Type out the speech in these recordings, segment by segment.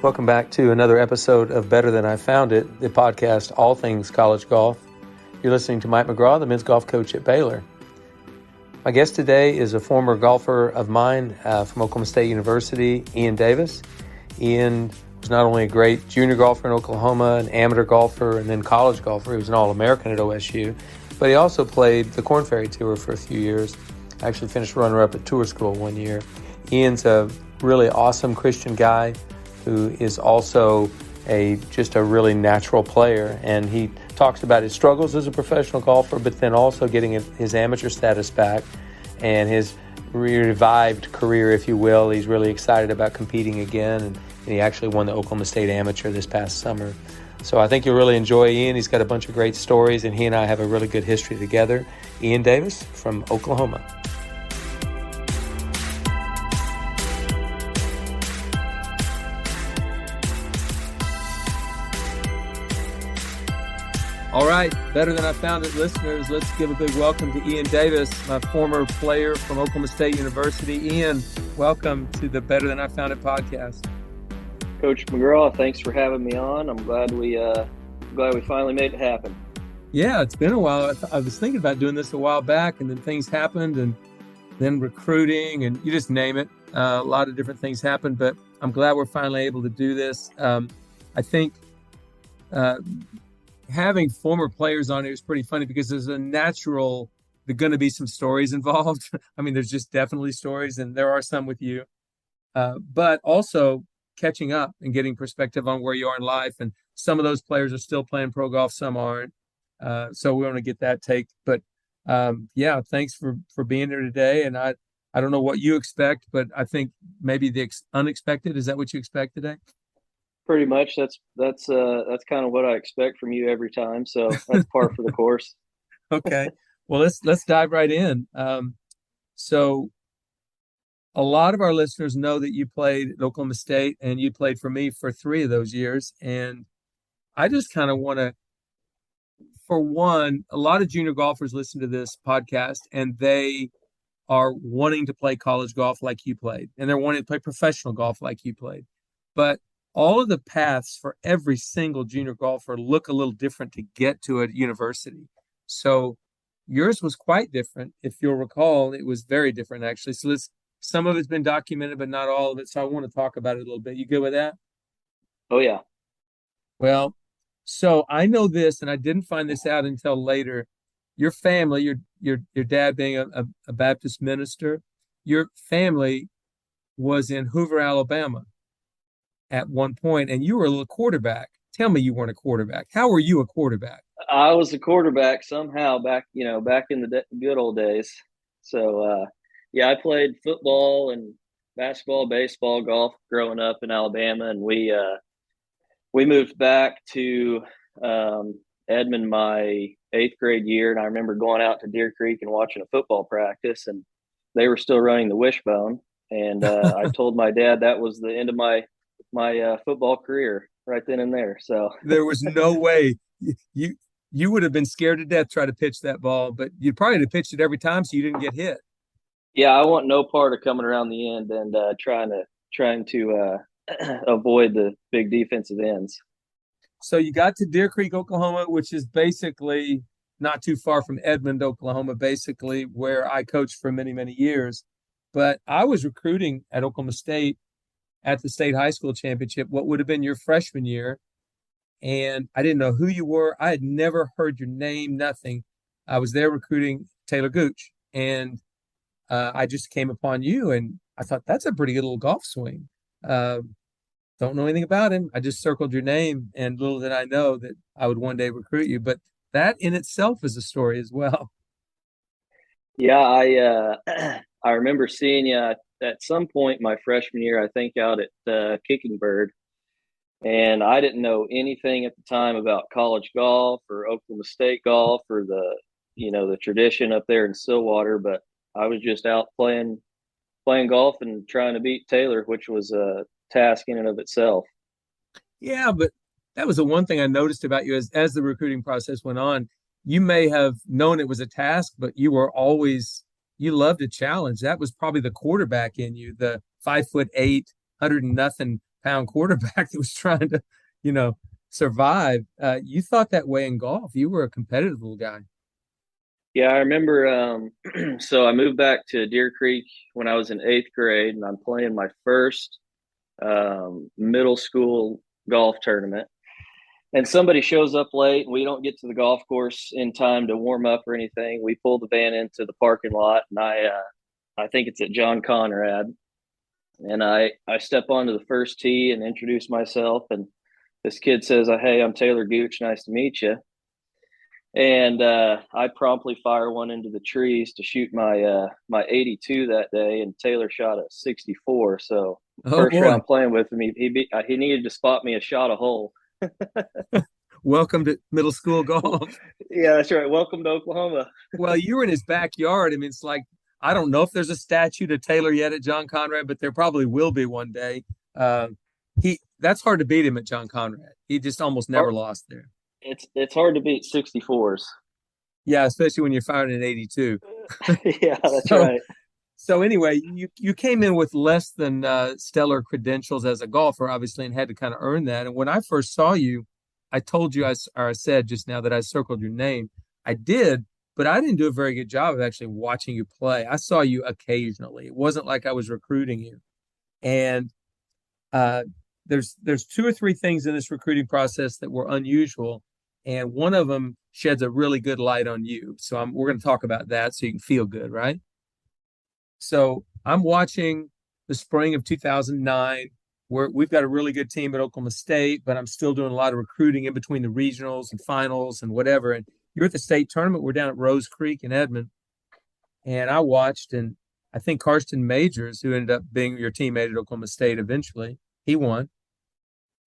Welcome back to another episode of Better Than I Found It, the podcast all things college golf. You're listening to Mike McGraw, the men's golf coach at Baylor. My guest today is a former golfer of mine from Oklahoma State University, Ian Davis. Ian was not only a great junior golfer in Oklahoma, an amateur golfer, and then college golfer. He was an All-American at OSU, but he also played the Korn Ferry Tour for a few years. Actually finished runner-up at Tour School one year. Ian's a really awesome Christian guy who is also just a really natural player. And he talks about his struggles as a professional golfer, but then also getting his amateur status back and his revived career, if you will. He's really excited about competing again, and he actually won the Oklahoma State Amateur this past summer. So I think you'll really enjoy Ian. He's got a bunch of great stories, and he and I have a really good history together. Ian Davis from Oklahoma. All right, Better Than I Found It listeners, let's give a big welcome to Ian Davis, my former player from Oklahoma State University. Ian, welcome to the Better Than I Found It podcast. Coach McGraw, thanks for having me on. I'm glad we finally made it happen. Yeah, it's been a while. I was thinking about doing this a while back, and then things happened, and then recruiting, and you just name it. A lot of different things happened, but I'm glad we're finally able to do this. I think having former players on here is pretty funny because there's going to be some stories involved. I mean, there's just definitely stories, and there are some with you, but also catching up and getting perspective on where you are in life. And some of those players are still playing pro golf, some aren't. So we want to get that take, but yeah, thanks for being here today. And I don't know what you expect, but I think maybe the unexpected. Is that what you expect today? Pretty much. That's kind of what I expect from you every time. So that's par for the course. Okay. Well, let's dive right in. So a lot of our listeners know that you played at Oklahoma State, and you played for me for 3 of those years. And I just kind of want to, for one, a lot of junior golfers listen to this podcast, and they are wanting to play college golf like you played, and they're wanting to play professional golf like you played. But all of the paths for every single junior golfer look a little different to get to a university. So yours was quite different. If you'll recall, it was very different, actually. So some of it's been documented, but not all of it. So I want to talk about it a little bit. You good with that? Oh, yeah. Well, so I know this, and I didn't find this out until later. Your family, your dad being a Baptist minister, your family was in Hoover, Alabama at one point, and you were a little quarterback. Tell me you weren't a quarterback. How were you a quarterback? I was a quarterback somehow back in the good old days. So, yeah, I played football and basketball, baseball, golf growing up in Alabama, and we moved back to Edmond my 8th grade year, and I remember going out to Deer Creek and watching a football practice, and they were still running the wishbone, and I told my dad that was the end of my football career right then and there. So there was no way you would have been scared to death trying to pitch that ball, but you probably have pitched it every time so you didn't get hit. Yeah, I want no part of coming around the end and trying to avoid the big defensive ends. So you got to Deer Creek, Oklahoma, which is basically not too far from Edmond, Oklahoma, basically where I coached for many, many years. But I was recruiting at Oklahoma State at the state high school championship, what would have been your freshman year. And I didn't know who you were. I had never heard your name, nothing. I was there recruiting Taylor Gooch, and I just came upon you, and I thought, that's a pretty good little golf swing. Don't know anything about him. I just circled your name, and little did I know that I would one day recruit you. But that in itself is a story as well. Yeah, I remember seeing you at some point my freshman year, I think out at Kicking Bird. And I didn't know anything at the time about college golf or Oklahoma State golf or the tradition up there in Stillwater, but I was just out playing golf and trying to beat Taylor, which was a task in and of itself. Yeah, but that was the one thing I noticed about you as the recruiting process went on. You may have known it was a task, but you loved a challenge. That was probably the quarterback in you, the 5'8", 100 and nothing pound quarterback that was trying to, you know, survive. You thought that way in golf. You were a competitive little guy. Yeah, I remember. So I moved back to Deer Creek when I was in eighth grade, and I'm playing my first middle school golf tournament. And somebody shows up late, and we don't get to the golf course in time to warm up or anything. We pull the van into the parking lot, and I think it's at John Conrad, and I step onto the first tee and introduce myself, and this kid says, "Hey, I'm Taylor Gooch. Nice to meet you." And I promptly fire one into the trees to shoot my 82 that day, and Taylor shot a 64. So Oh first boy. round playing with him, he needed to spot me a shot a hole. Welcome to middle school golf. Yeah, that's right. Welcome to Oklahoma. Well, you were in his backyard. I mean, it's like, I don't know if there's a statue to Taylor yet at John Conrad, but there probably will be one day. That's hard to beat him at John Conrad. He just almost never lost there. It's hard to beat 64s. Yeah, especially when you're firing an 82. Yeah, that's so, right. So anyway, you came in with less than stellar credentials as a golfer, obviously, and had to kind of earn that. And when I first saw you, I told you, I said just now that I circled your name. I did, but I didn't do a very good job of actually watching you play. I saw you occasionally. It wasn't like I was recruiting you. And uh, there's two or three things in this recruiting process that were unusual, and one of them sheds a really good light on you. So we're going to talk about that so you can feel good, right? So I'm watching the spring of 2009, where we've got a really good team at Oklahoma State, but I'm still doing a lot of recruiting in between the regionals and finals and whatever. And you're at the state tournament. We're down at Rose Creek in Edmond. And I watched, and I think Karsten Majors, who ended up being your teammate at Oklahoma State eventually, he won.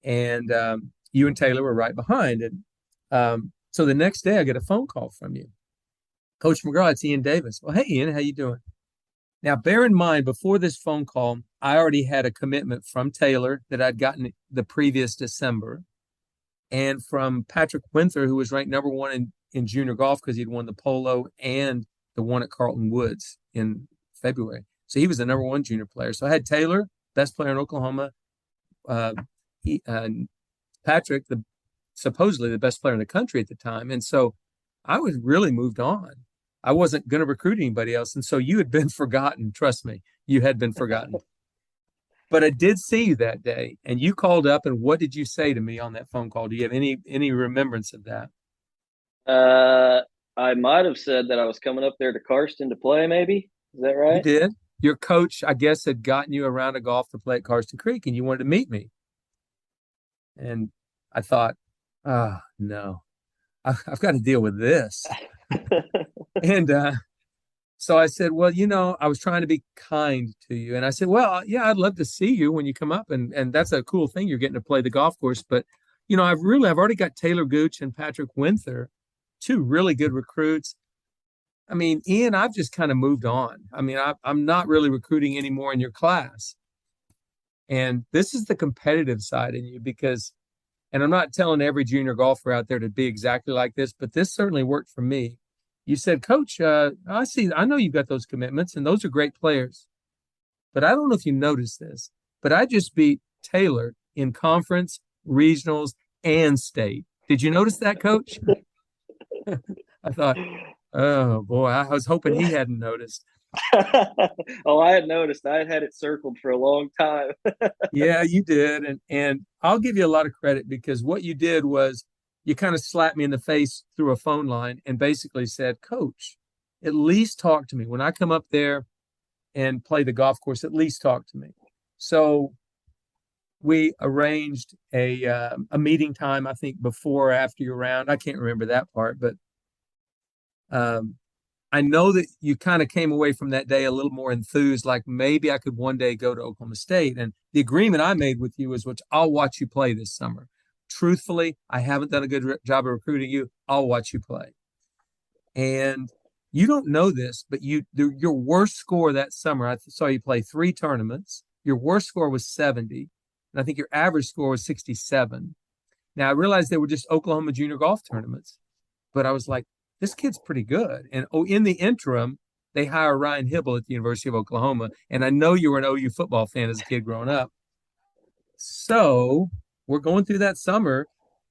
And you and Taylor were right behind. And so the next day I get a phone call from you. Coach McGraw, it's Ian Davis. Well, hey, Ian, how you doing? Now, bear in mind, before this phone call, I already had a commitment from Taylor that I'd gotten the previous December, and from Patrick Winther, who was ranked number one in junior golf because he'd won the polo and the one at Carlton Woods in February. So he was the number one junior player. So I had Taylor, best player in Oklahoma, Patrick, supposedly the best player in the country at the time. And so I was really moved on. I wasn't going to recruit anybody else. And so you had been forgotten. Trust me, you had been forgotten. But I did see you that day, and you called up, and what did you say to me on that phone call? Do you have any remembrance of that? I might have said that I was coming up there to Karsten to play, maybe. Is that You right? did. Your coach, I guess, had gotten you a round of golf to play at Karsten Creek, and you wanted to meet me. And I thought, oh, no, I've got to deal with this. And so I said, well, I was trying to be kind to you. And I said, well, yeah, I'd love to see you when you come up. And that's a cool thing. You're getting to play the golf course. But, I've already got Taylor Gooch and Patrick Winther, two really good recruits. I mean, Ian, I've just kind of moved on. I mean, I'm not really recruiting anymore in your class. And this is the competitive side in you and I'm not telling every junior golfer out there to be exactly like this, but this certainly worked for me. You said, Coach, I know you've got those commitments, and those are great players. But I don't know if you noticed this, but I just beat Taylor in conference, regionals, and state. Did you notice that, Coach? I thought, oh, boy, I was hoping he hadn't noticed. Oh, I had noticed. I had it circled for a long time. Yeah, you did. And I'll give you a lot of credit because what you did was you kind of slapped me in the face through a phone line and basically said, Coach, at least talk to me. When I come up there and play the golf course, at least talk to me. So we arranged a meeting time, I think, before or after your round. I can't remember that part, but I know that you kind of came away from that day a little more enthused, like maybe I could one day go to Oklahoma State. And the agreement I made with you is, which I'll watch you play this summer. Truthfully, I haven't done a good job of recruiting you. I'll watch you play. And you don't know this, but your worst score that summer, I saw you play 3 tournaments. Your worst score was 70. And I think your average score was 67. Now, I realized they were just Oklahoma junior golf tournaments, but I was like, this kid's pretty good. And in the interim, they hire Ryan Hibble at the University of Oklahoma. And I know you were an OU football fan as a kid growing up. So we're going through that summer,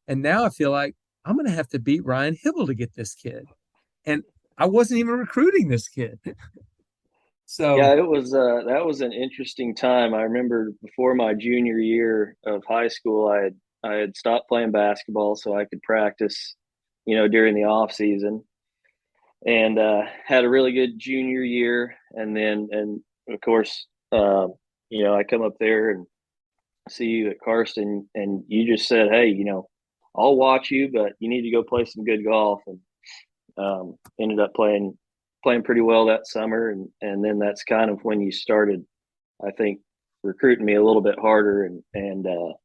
and now I feel like I'm going to have to beat Ryan Hibble to get this kid. And I wasn't even recruiting this kid. So, Yeah, it was that was an interesting time. I remember before my junior year of high school, I had stopped playing basketball so I could practice, during the off season, and had a really good junior year. And of course, I come up there and see you at Karsten, and you just said, "Hey, I'll watch you, but you need to go play some good golf." And ended up playing pretty well that summer, and then that's kind of when you started, I think, recruiting me a little bit harder, and that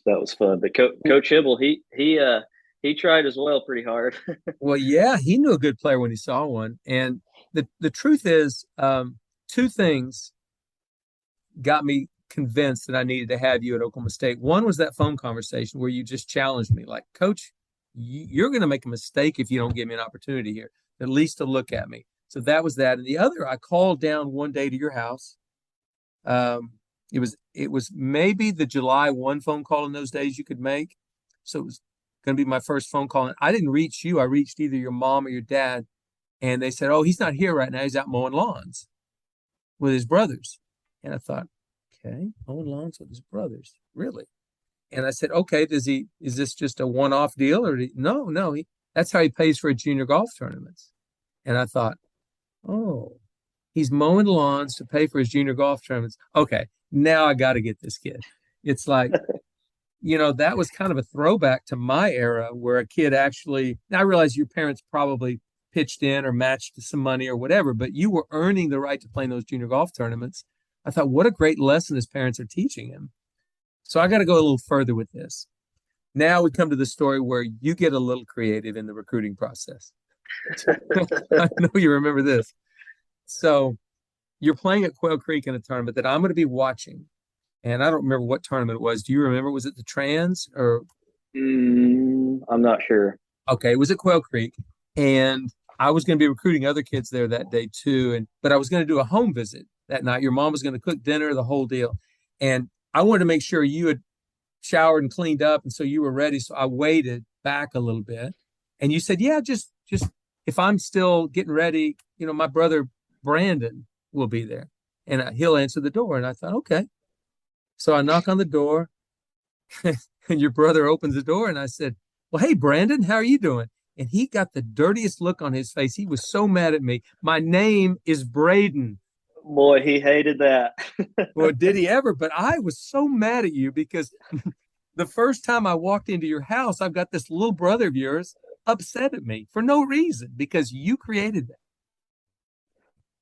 was fun. But Coach Hibble, he tried as well pretty hard. well, yeah, he knew a good player when he saw one. And the truth is, two things got me convinced that I needed to have you at Oklahoma State. One was that phone conversation where you just challenged me, like, Coach, you're going to make a mistake if you don't give me an opportunity here, at least to look at me. So that was that. And the other, I called down one day to your house. It was maybe the July 1 phone call in those days you could make. So it was going to be my first phone call. And I didn't reach you. I reached either your mom or your dad. And they said, oh, he's not here right now. He's out mowing lawns with his brothers. And I thought, okay, mowing lawns with his brothers. Really? And I said, okay, is this just a one-off deal? Or no, that's how he pays for his junior golf tournaments. And I thought, oh, he's mowing lawns to pay for his junior golf tournaments. Okay, now I got to get this kid. It's like, that was kind of a throwback to my era where a kid actually, now I realize your parents probably pitched in or matched some money or whatever, but you were earning the right to play in those junior golf tournaments. I thought, what a great lesson his parents are teaching him. So I got to go a little further with this. Now we come to the story where you get a little creative in the recruiting process. I know you remember this. So you're playing at Quail Creek in a tournament that I'm going to be watching. And I don't remember what tournament it was. Do you remember? Was it the Trans or? I'm not sure. Okay, it was at Quail Creek. And I was going to be recruiting other kids there that day too. But I was going to do a home visit that night. Your mom was going to cook dinner, the whole deal. And I wanted to make sure you had showered and cleaned up. And so you were ready. So I waited back a little bit. And you said, yeah, just if I'm still getting ready, my brother Brandon will be there and he'll answer the door. And I thought, okay. So I knock on the door and your brother opens the door. And I said, well, hey, Brandon, how are you doing? And he got the dirtiest look on his face. He was so mad at me. My name is Braden. Boy, he hated that. Well, did he ever? But I was so mad at you because the first time I walked into your house, I've got this little brother of yours upset at me for no reason because you created that.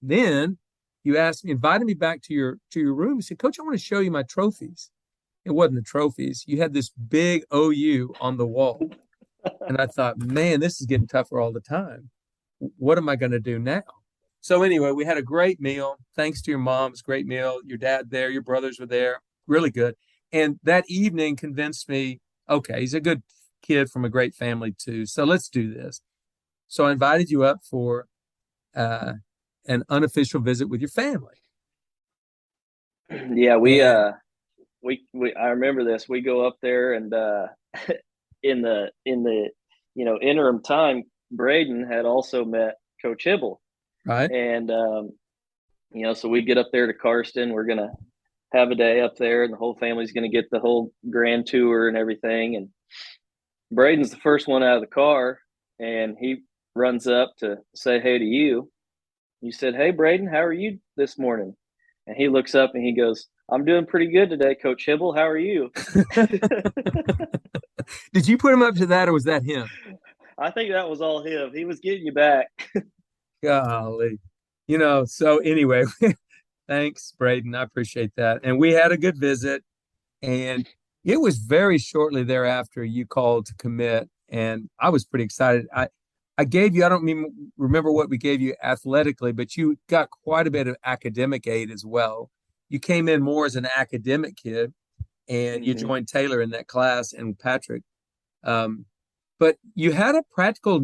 Then you invited me back to your room. You said, Coach, I want to show you my trophies. It wasn't the trophies. You had this big OU on the wall. And I thought, man, this is getting tougher all the time. What am I going to do now? So anyway, we had a great meal. Thanks to your mom's great meal. Your dad there, your brothers were there. Really good. And that evening convinced me, okay, he's a good kid from a great family too. So let's do this. So I invited you up for an unofficial visit with your family. Yeah, we I remember this. We go up there and in the interim time, Braden had also met Coach Hibble. Right. And so we get up there to Karsten. We're gonna have a day up there, and the whole family's gonna get the whole grand tour and everything. And Braden's the first one out of the car, and he runs up to say hey to you. You said, "Hey, Braden, how are you this morning?" And he looks up and he goes, "I'm doing pretty good today, Coach Hibble. How are you?" Did you put him up to that, or was that him? I think that was all him. He was getting you back. Golly. So anyway, thanks, Braden. I appreciate that. And we had a good visit. And it was very shortly thereafter you called to commit. And I was pretty excited. I gave you, I don't even remember what we gave you athletically, but you got quite a bit of academic aid as well. You came in more as an academic kid, and you joined Taylor in that class and Patrick. But you had a practical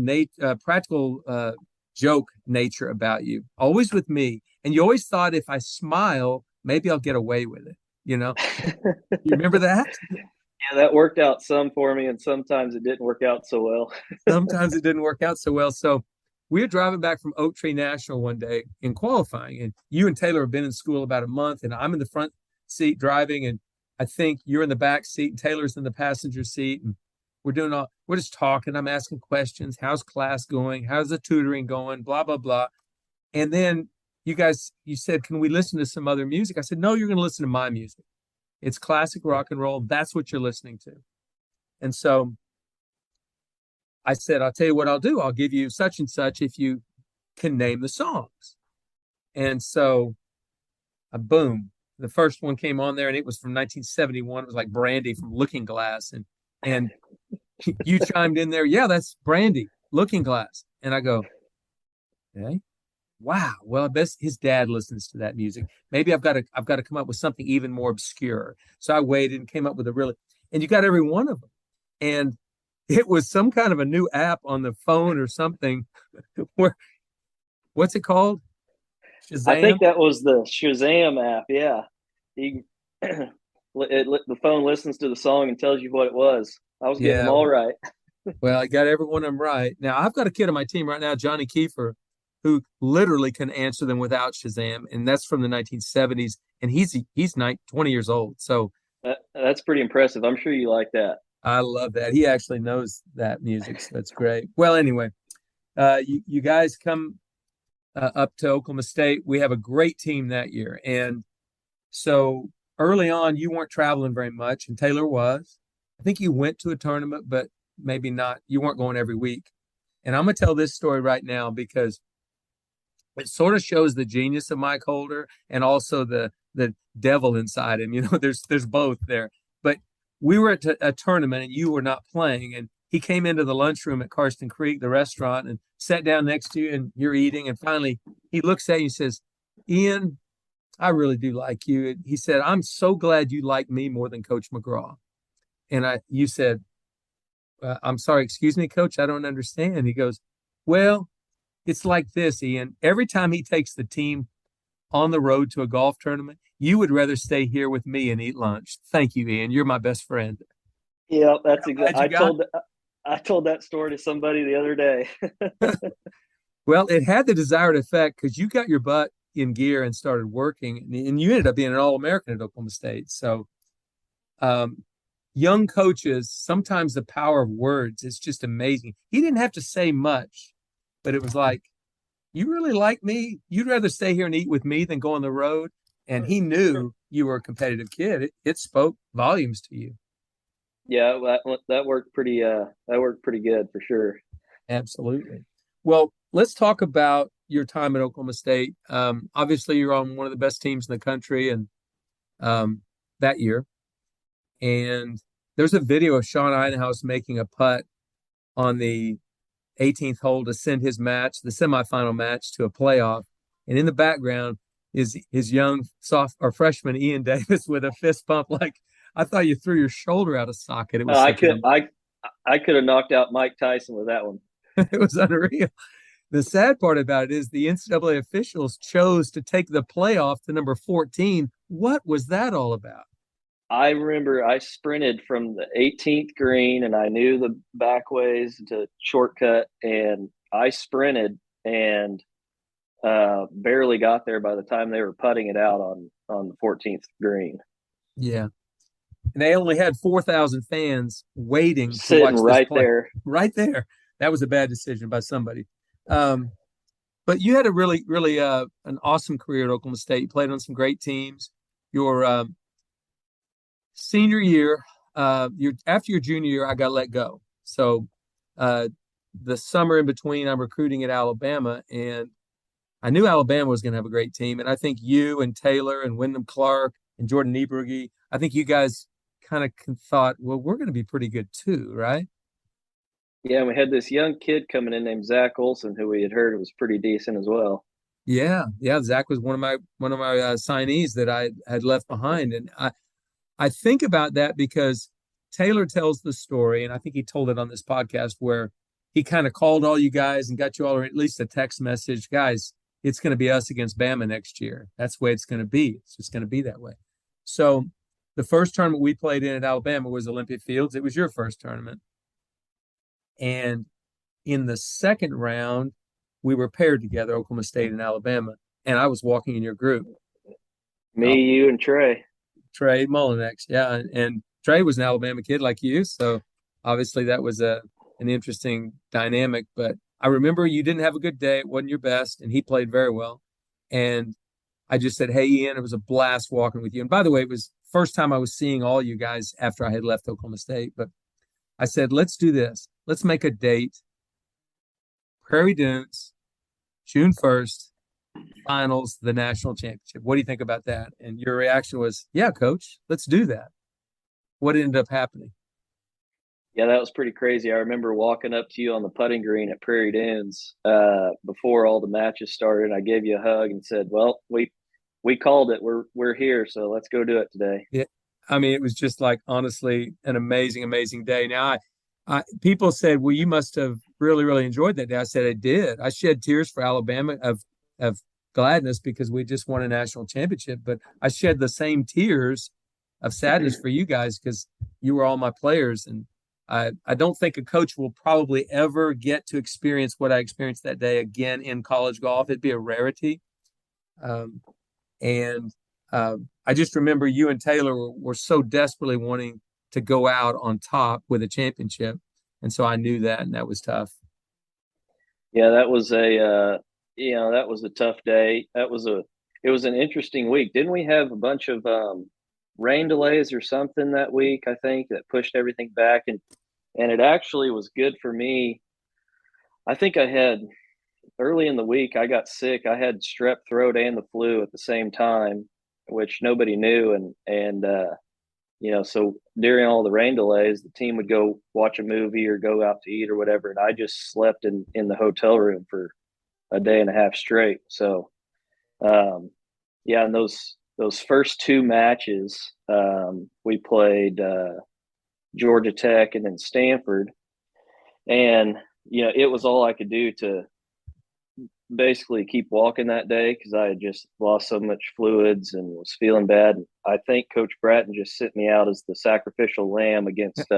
joke nature about you, always with me. And you always thought if I smile, maybe I'll get away with it. You know, you remember that? Yeah, that worked out some for me, and sometimes it didn't work out so well. Sometimes it didn't work out so well. So we were driving back from Oak Tree National one day in qualifying, and you and Taylor have been in school about a month, and I'm in the front seat driving, and I think you're in the back seat, and Taylor's in the passenger seat, and we're just talking. I'm asking questions. How's class going? How's the tutoring going? Blah, blah, blah. And then you said, can we listen to some other music? I said, no, you're going to listen to my music. It's classic rock and roll. That's what you're listening to. And so I said, I'll tell you what I'll do. I'll give you such and such if you can name the songs. And so, boom, the first one came on there, and it was from 1971. It was like Brandy from Looking Glass. And you chimed in there, yeah, that's Brandy, Looking Glass. And I go, okay, wow. Well, I bet his dad listens to that music. Maybe I've got to come up with something even more obscure. So I waited and came up with and you got every one of them. And it was some kind of a new app on the phone or something. What's it called? Shazam? I think that was the Shazam app. Yeah. The phone listens to the song and tells you what it was. I was getting them all right. Well, I got every one of them right. Now, I've got a kid on my team right now, Johnny Kiefer, who literally can answer them without Shazam, and that's from the 1970s, and he's 20 years old. So that's pretty impressive. I'm sure you like that. I love that. He actually knows that music, so that's great. Well, anyway, you guys come up to Oklahoma State. We have a great team that year, and so early on, you weren't traveling very much, and Taylor was. I think you went to a tournament, but maybe not. You weren't going every week. And I'm going to tell this story right now because it sort of shows the genius of Mike Holder and also the devil inside him. You know, there's both there. But we were at a tournament and you were not playing. And he came into the lunchroom at Karsten Creek, the restaurant, and sat down next to you and you're eating. And finally, he looks at you and says, Ian, I really do like you. And he said, I'm so glad you like me more than Coach McGraw. And you said, I'm sorry, excuse me, Coach, I don't understand. He goes, well, it's like this, Ian. Every time he takes the team on the road to a golf tournament, you would rather stay here with me and eat lunch. Thank you, Ian. You're my best friend. Yeah, that's exactly. I told that story to somebody the other day. Well, it had the desired effect because you got your butt in gear and started working, and you ended up being an All-American at Oklahoma State. So, young coaches, sometimes the power of words is just amazing. He didn't have to say much, but it was like, you really like me? You'd rather stay here and eat with me than go on the road? And he knew you were a competitive kid. It spoke volumes to you. Yeah, that worked pretty good for sure. Absolutely. Well, let's talk about your time at Oklahoma State. Obviously, you're on one of the best teams in the country and that year. And there's a video of Sean Eidenhouse making a putt on the 18th hole to send his match, the semifinal match, to a playoff. And in the background is his young freshman Ian Davis with a fist pump. Like, I thought you threw your shoulder out of socket. It was I could have knocked out Mike Tyson with that one. It was unreal. The sad part about it is the NCAA officials chose to take the playoff to number 14. What was that all about? I remember I sprinted from the 18th green and I knew the back ways to shortcut, and I sprinted and barely got there by the time they were putting it out on the 14th green. Yeah. And they only had 4,000 fans waiting sitting to watch right this play. Right there. That was a bad decision by somebody. But you had a really, really an awesome career at Oklahoma State. You played on some great teams. Your senior year, after your junior year, I got let go. So the summer in between, I'm recruiting at Alabama, and I knew Alabama was going to have a great team. And I think you and Taylor and Wyndham Clark and Jordan Niebrugge, I think you guys kind of thought, well, we're going to be pretty good too, right? Yeah, and we had this young kid coming in named Zach Olson, who we had heard was pretty decent as well. Yeah. Zach was one of my signees that I had left behind, and I think about that because Taylor tells the story, and I think he told it on this podcast, where he kind of called all you guys and got you all, or at least a text message, guys, it's going to be us against Bama next year. That's the way it's going to be. It's just going to be that way. So the first tournament we played in at Alabama was Olympia Fields. It was your first tournament. And in the second round, we were paired together, Oklahoma State and Alabama. And I was walking in your group. Me, you, and Trey. Trey Mullinex, yeah. And Trey was an Alabama kid like you. So obviously that was an interesting dynamic. But I remember you didn't have a good day. It wasn't your best. And he played very well. And I just said, hey, Ian, it was a blast walking with you. And by the way, it was first time I was seeing all you guys after I had left Oklahoma State. But I said, let's do this. Let's make a date. Prairie Dunes, June 1st, finals, the national championship. What do you think about that? And your reaction was, yeah, coach, let's do that. What ended up happening? Yeah, that was pretty crazy. I remember walking up to you on the putting green at Prairie Dunes before all the matches started. I gave you a hug and said, "Well, we called it. We're here, so let's go do it today." Yeah, I mean, it was just like honestly an amazing, amazing day. Now, people said, "Well, you must have really, really enjoyed that day." I said, "I did. I shed tears for Alabama of gladness because we just won a national championship, but I shed the same tears of sadness for you guys because you were all my players and." I don't think a coach will probably ever get to experience what I experienced that day again in college golf. It'd be a rarity. Um, and I just remember you and Taylor were so desperately wanting to go out on top with a championship. And so I knew that, and that was tough. Yeah, that was that was a tough day. It was an interesting week. Didn't we have a bunch of rain delays or something that week? I think that pushed everything back, and it actually was good for me. I think I had early in the week, I got sick. I had strep throat and the flu at the same time, which nobody knew. So during all the rain delays, the team would go watch a movie or go out to eat or whatever. And I just slept in the hotel room for a day and a half straight. So, and those first two matches, we played Georgia Tech and then Stanford. And, it was all I could do to basically keep walking that day because I had just lost so much fluids and was feeling bad. I think Coach Bratton just sent me out as the sacrificial lamb against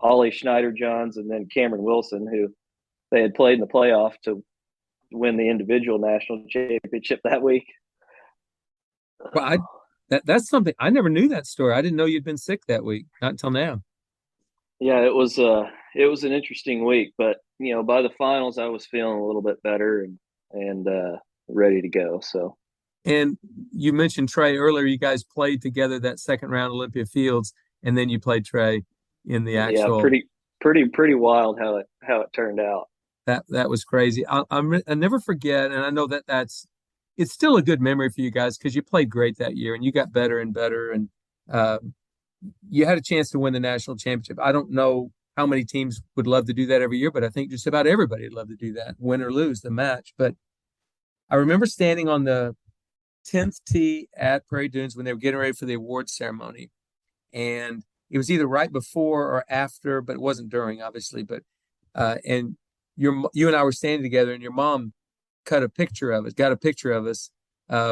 Ollie Schneider-Johns and then Cameron Wilson, who they had played in the playoff to win the individual national championship that week. Well, that's something I never knew that story. I didn't know you'd been sick that week, not until now. Yeah, it was an interesting week, but by the finals I was feeling a little bit better and ready to go. So, and you mentioned Trey earlier. You guys played together that second round Olympia Fields, and then you played Trey in the actual. Yeah, pretty wild how it turned out. That was crazy. I never forget, and I know it's still a good memory for you guys because you played great that year and you got better and better, and uh, you had a chance to win the national championship. I don't know how many teams would love to do that every year, but I think just about everybody would love to do that, win or lose the match. But I remember standing on the 10th tee at Prairie Dunes when they were getting ready for the awards ceremony. And it was either right before or after, but it wasn't during, obviously. But and you and I were standing together, and your mom got a picture of us,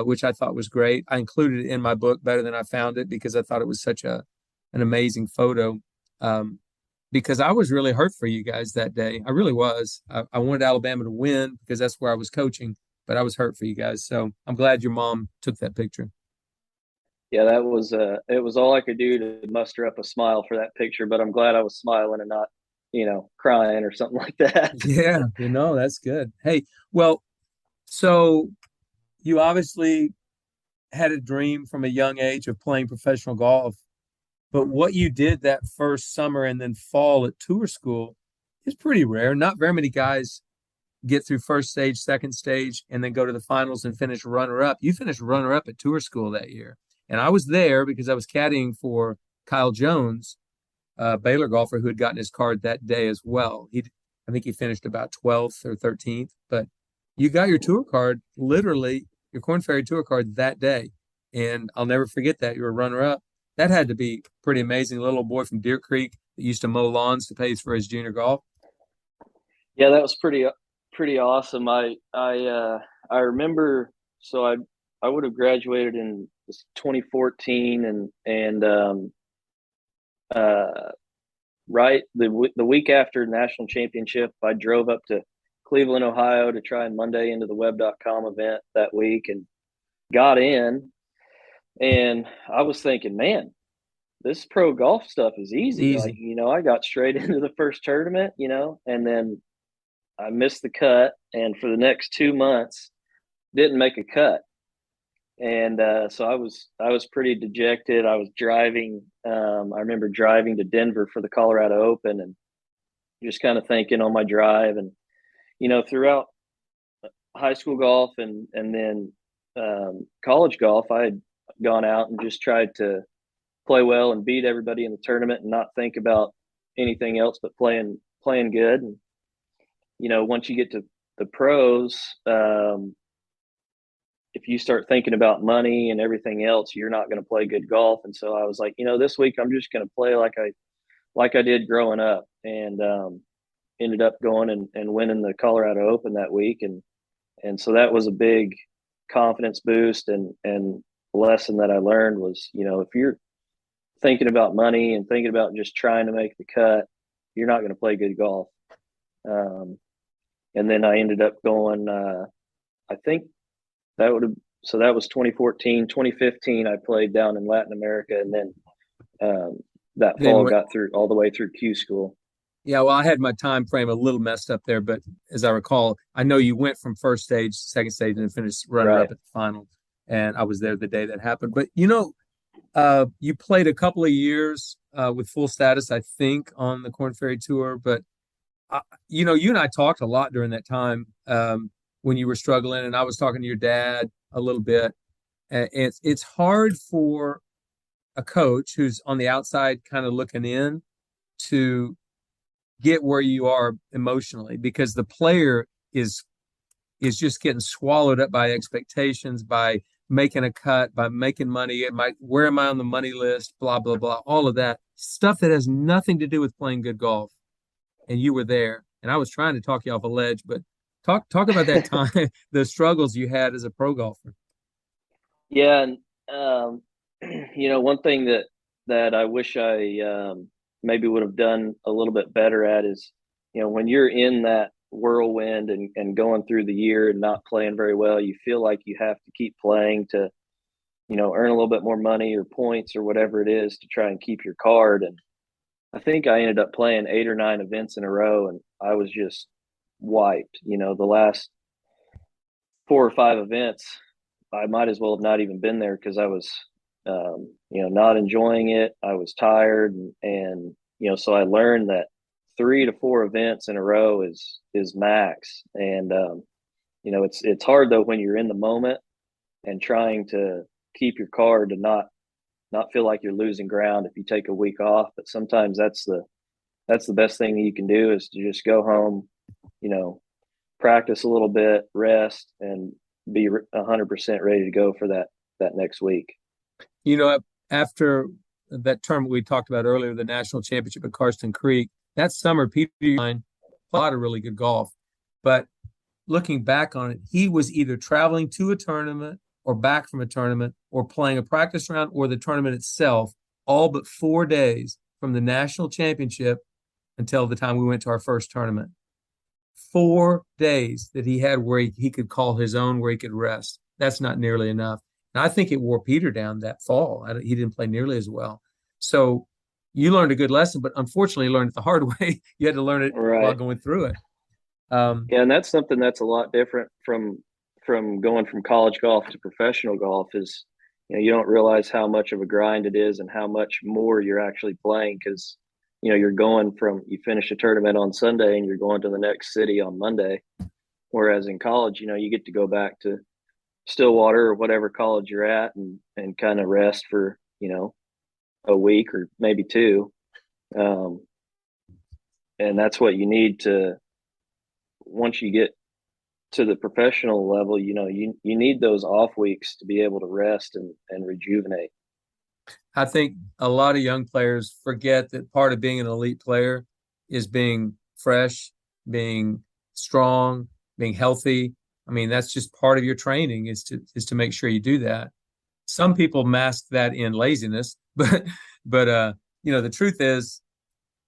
which I thought was great. I included it in my book, Better Than I Found It, because I thought it was such an amazing photo. Because I was really hurt for you guys that day. I really was. I wanted Alabama to win because that's where I was coaching, but I was hurt for you guys. So I'm glad your mom took that picture. Yeah, that was it was all I could do to muster up a smile for that picture, but I'm glad I was smiling and not, crying or something like that. Yeah, that's good. Hey, well, so you obviously had a dream from a young age of playing professional golf, but what you did that first summer and then fall at tour school is pretty rare. Not very many guys get through first stage, second stage, and then go to the finals and finish runner up. You finished runner up at tour school that year. And I was there because I was caddying for Kyle Jones, a Baylor golfer who had gotten his card that day as well. I think he finished about 12th or 13th, but you got your tour card, literally your Korn Ferry Tour card that day. And I'll never forget that. You were runner up. That had to be pretty amazing. A little boy from Deer Creek that used to mow lawns to pay for his junior golf. Yeah, that was pretty awesome. I remember, so I would have graduated in was 2014, uh, right the week after national championship, I drove up to Cleveland, Ohio to try and Monday into the web.com event that week and got in. And I was thinking, man, this pro golf stuff is easy. Like, I got straight into the first tournament, and then I missed the cut. And for the next 2 months, didn't make a cut. And so I was pretty dejected. I was driving. I remember driving to Denver for the Colorado Open and just kind of thinking on my drive. And, throughout high school golf and then college golf, I had gone out and just tried to play well and beat everybody in the tournament and not think about anything else but playing good. And, once you get to the pros, if you start thinking about money and everything else, you're not going to play good golf. And so I was like, this week I'm just going to play like I did growing up, and ended up going and winning the Colorado Open that week. And so that was a big confidence boost, and lesson that I learned was, if you're thinking about money and thinking about just trying to make the cut, you're not going to play good golf. And then I ended up going, I think that was 2014, 2015. I played down in Latin America, and then that fall got through all the way through Q school. Yeah, well, I had my time frame a little messed up there, but as I recall, I know you went from first stage, second stage, and then finished runner-up at the final, and I was there the day that happened. But you played a couple of years with full status, I think, on the Korn Ferry Tour. But you and I talked a lot during that time when you were struggling, and I was talking to your dad a little bit. It's hard for a coach who's on the outside, kind of looking in, to get where you are emotionally, because the player is just getting swallowed up by expectations, by making a cut, by making money. Where am I on the money list? Blah, blah, blah. All of that stuff that has nothing to do with playing good golf. And you were there, and I was trying to talk you off a ledge, but talk about that time, the struggles you had as a pro golfer. Yeah. And, one thing that I wish I maybe would have done a little bit better at is, when you're in that whirlwind and going through the year and not playing very well, you feel like you have to keep playing to, earn a little bit more money or points or whatever it is to try and keep your card. And I think I ended up playing 8 or 9 events in a row, and I was just wiped. The last 4 or 5 events, I might as well have not even been there, because I was, not enjoying it. I was tired, and so I learned that 3 to 4 events in a row is max. And it's hard though when you're in the moment and trying to keep your card to not feel like you're losing ground if you take a week off. But sometimes that's the best thing that you can do, is to just go home, practice a little bit, rest, and be 100% ready to go for that next week. After that tournament we talked about earlier, the national championship at Karsten Creek, that summer, Peter played a lot of really good golf. But looking back on it, he was either traveling to a tournament or back from a tournament or playing a practice round or the tournament itself, all but 4 days from the national championship until the time we went to our first tournament. 4 days that he had where he could call his own, where he could rest. That's not nearly enough. And I think it wore Peter down that fall. He didn't play nearly as well. So you learned a good lesson, but unfortunately you learned it the hard way. You had to learn it while going through it. Yeah, and that's something that's a lot different from going from college golf to professional golf. Is you don't realize how much of a grind it is and how much more you're actually playing, because you're going from, you finish a tournament on Sunday and you're going to the next city on Monday, whereas in college you get to go back to Stillwater or whatever college you're at and kind of rest for a week or maybe 2, and that's what you need to, once you get to the professional level, you need those off weeks to be able to rest and rejuvenate. I think a lot of young players forget that part of being an elite player is being fresh, being strong, being healthy. I mean, that's just part of your training, is to make sure you do that. some people mask that in laziness, but the truth is,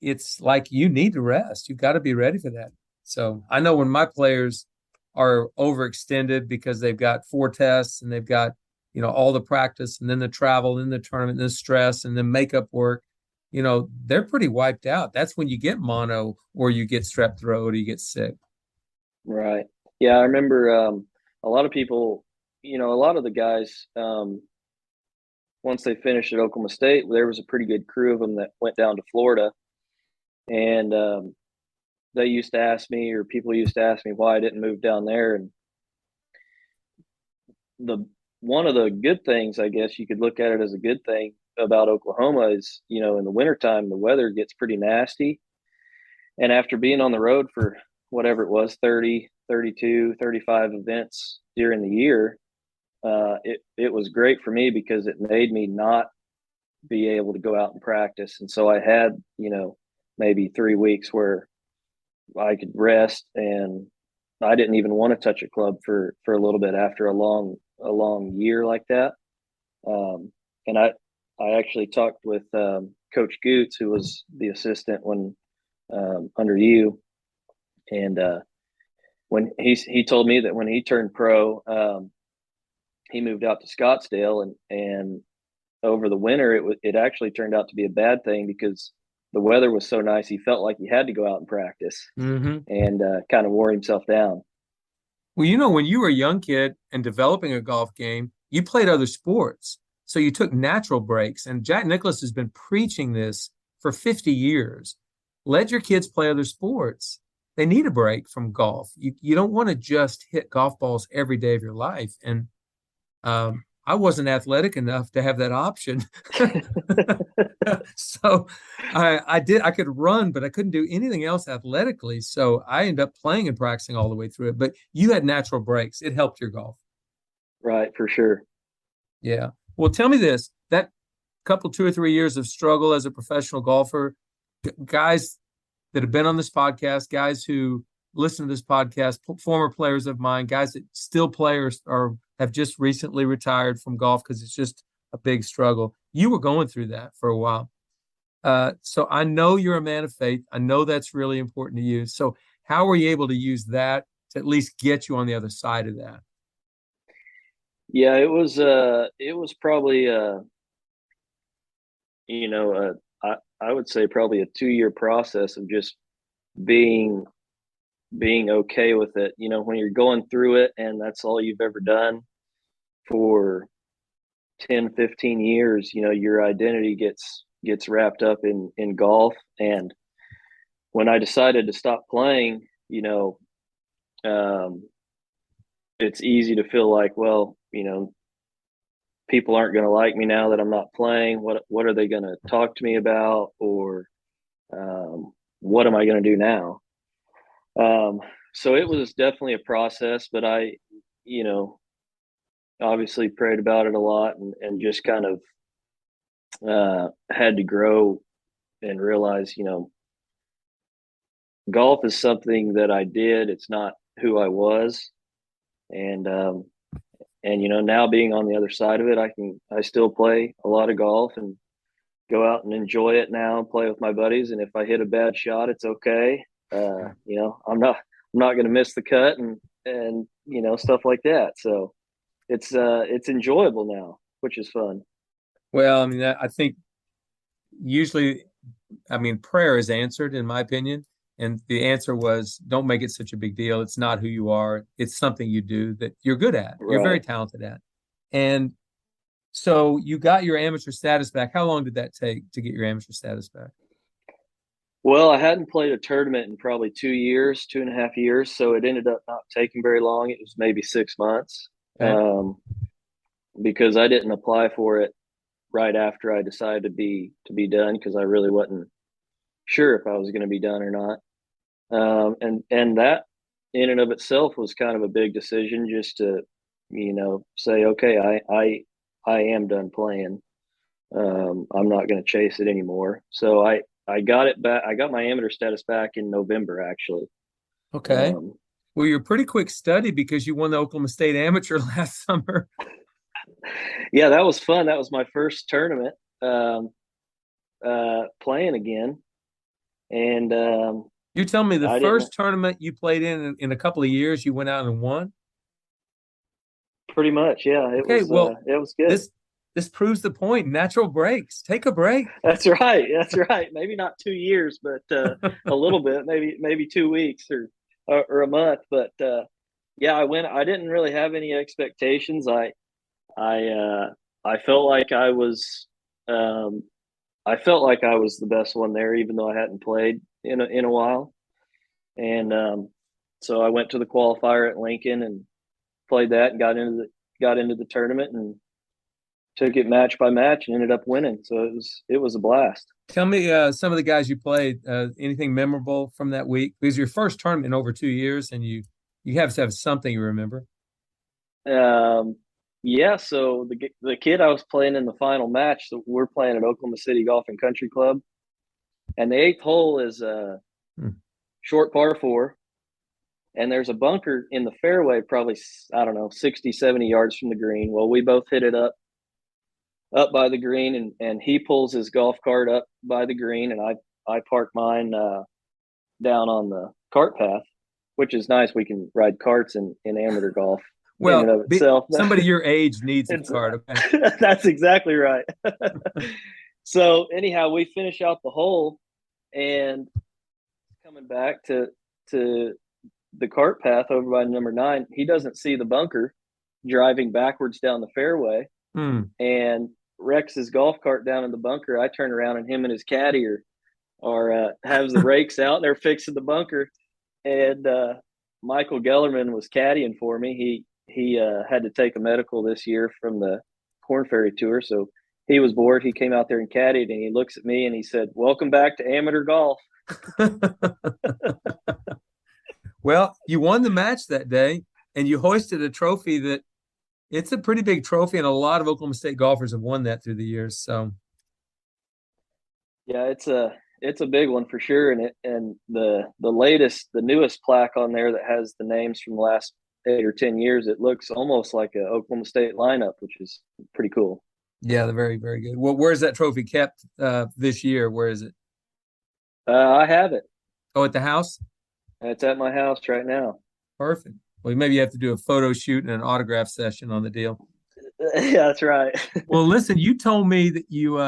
it's like you need to rest. You've got to be ready for that. So I know when my players are overextended because they've got 4 tests and they've got, all the practice and then the travel and the tournament and the stress and then makeup work, they're pretty wiped out. That's when you get mono or you get strep throat or you get sick. Right. Yeah, I remember a lot of people, a lot of the guys, once they finished at Oklahoma State, there was a pretty good crew of them that went down to Florida. And they used to ask me, or people used to ask me why I didn't move down there. And one of the good things, I guess you could look at it as a good thing about Oklahoma is, in the wintertime, the weather gets pretty nasty. And after being on the road for whatever it was, 30, 32, 35 events during the year, it was great for me because it made me not be able to go out and practice. And so I had, maybe 3 weeks where I could rest, and I didn't even want to touch a club for a little bit after a long year like that. And I actually talked with Coach Goots, who was the assistant when under you, and when he told me that when he turned pro, he moved out to Scottsdale, and over the winter it actually turned out to be a bad thing because the weather was so nice. He felt like he had to go out and practice, and kind of wore himself down. Well, when you were a young kid and developing a golf game, you played other sports. So you took natural breaks. And Jack Nicklaus has been preaching this for 50 years. Let your kids play other sports. They need a break from golf. You don't want to just hit golf balls every day of your life. And I wasn't athletic enough to have that option. So I could run, but I couldn't do anything else athletically. So I ended up playing and practicing all the way through it. But you had natural breaks. It helped your golf. Right, for sure. Yeah. Well, tell me this, that couple, 2 or 3 years of struggle as a professional golfer, guys that have been on this podcast, guys who listen to this podcast, former players of mine, guys that still play or have just recently retired from golf because it's just a big struggle. You were going through that for a while. So I know you're a man of faith. I know that's really important to you. So how were you able to use that to at least get you on the other side of that? Yeah, it was probably I would say probably a 2-year process of just being okay with it. When you're going through it and that's all you've ever done for 10, 15 years, your identity gets wrapped up in golf. And when I decided to stop playing, it's easy to feel like, well, people aren't going to like me now that I'm not playing. What are they going to talk to me about? Or what am I going to do now? So it was definitely a process, but I, obviously prayed about it a lot and just kind of had to grow and realize, golf is something that I did. It's not who I was. And now being on the other side of it, I still play a lot of golf and go out and enjoy it now and play with my buddies. And if I hit a bad shot, it's okay. I'm not going to miss the cut and stuff like that. So it's enjoyable now, which is fun. Well, I mean, I think usually, prayer is answered, in my opinion. And the answer was, don't make it such a big deal. It's not who you are. It's something you do that you're good at. You're very talented at. And so you got your amateur status back. How long did that take to get your amateur status back? Well, I hadn't played a tournament in probably 2 years, 2.5 years. So it ended up not taking very long. It was maybe 6 months. Okay. Because I didn't apply for it right after I decided to be done because I really wasn't sure if I was going to be done or not. And that in and of itself was kind of a big decision just to, say, okay, I am done playing. I'm not going to chase it anymore. So I got it back. I got my amateur status back in November, actually. Okay. Well, you're a pretty quick study because you won the Oklahoma State Amateur last summer. Yeah, that was fun. That was my first tournament playing again. And You tell me the I didn't first tournament you played in a couple of years, you went out and won. pretty much. Yeah, Okay, well, it was good. this proves the point. Natural breaks. Take a break. That's right. That's right. Maybe not 2 years, but a little bit, maybe 2 weeks or a month. But yeah, I went. I didn't really have any expectations. I felt like um, I felt like I was the best one there, even though I hadn't played in a while. And so I went to the qualifier at Lincoln and played that and got into the tournament and took it match by match and ended up winning. So it was a blast. Tell me some of the guys you played. Anything memorable from that week? Because your first tournament in over 2 years, and you have to have something you remember. Yeah, so the kid I was playing in the final match, so we're playing at Oklahoma City Golf and Country Club, and the eighth hole is a short par four, and there's a bunker in the fairway, probably, I don't know, 60, 70 yards from the green. Well, we both hit it up by the green, and he pulls his golf cart up by the green, and I park mine down on the cart path, which is nice. We can ride carts in amateur golf in and Well, of itself. somebody your age needs a card. Okay. That's exactly right. So anyhow, we finish out the hole, and coming back to the cart path over by number 9, he doesn't see the bunker, driving backwards down the fairway, and wrecks his golf cart down in the bunker. I turn around, and him and his caddy are has the rakes out. They're fixing the bunker, and Michael Gellerman was caddying for me. He had to take a medical this year from the Korn Ferry Tour, so he was bored. He came out there and caddied, and he looks at me and he said, "Welcome back to amateur golf." Well, you won the match that day, and you hoisted a trophy that it's a pretty big trophy, and a lot of Oklahoma State golfers have won that through the years. So, yeah, it's a big one for sure, and the newest plaque on there that has the names from the last 8 or 10 years. It looks almost like a Oklahoma State lineup, which is pretty cool. yeah, they're very, very good. Well, where's that trophy kept this year? Where is it? I have it. Oh, at the house? It's at my house right now. Perfect. Well, maybe you have to do a photo shoot and an autograph session on the deal. Yeah, that's right. Well, listen, you told me that you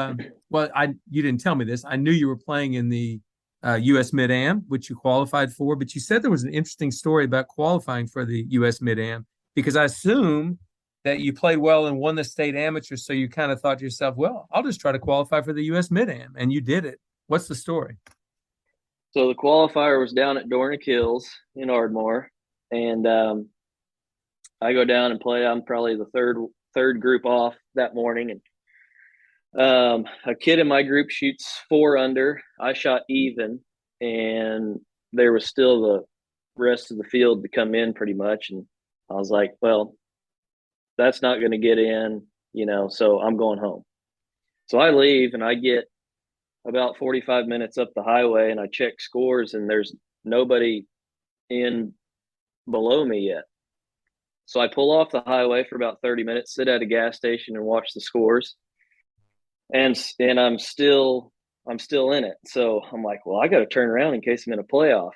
didn't tell me this. I knew you were playing in the U.S. Mid-Am, which you qualified for, but you said there was an interesting story about qualifying for the U.S. Mid-Am, because I assume that you played well and won the state amateur, so you kind of thought to yourself, well, I'll just try to qualify for the U.S. Mid-Am, and you did it. What's the story? So the qualifier was down at Dornick Hills in Ardmore, and I go down and play. I'm probably the third group off that morning, and a kid in my group shoots 4 under. I shot even, and there was still the rest of the field to come in pretty much, and I was like, well, that's not going to get in, so I'm going home. So I leave, and I get about 45 minutes up the highway, and I check scores, and there's nobody in below me yet. So I pull off the highway for about 30 minutes, sit at a gas station and watch the scores. And I'm still in it. So I'm like, well, I got to turn around in case I'm in a playoff.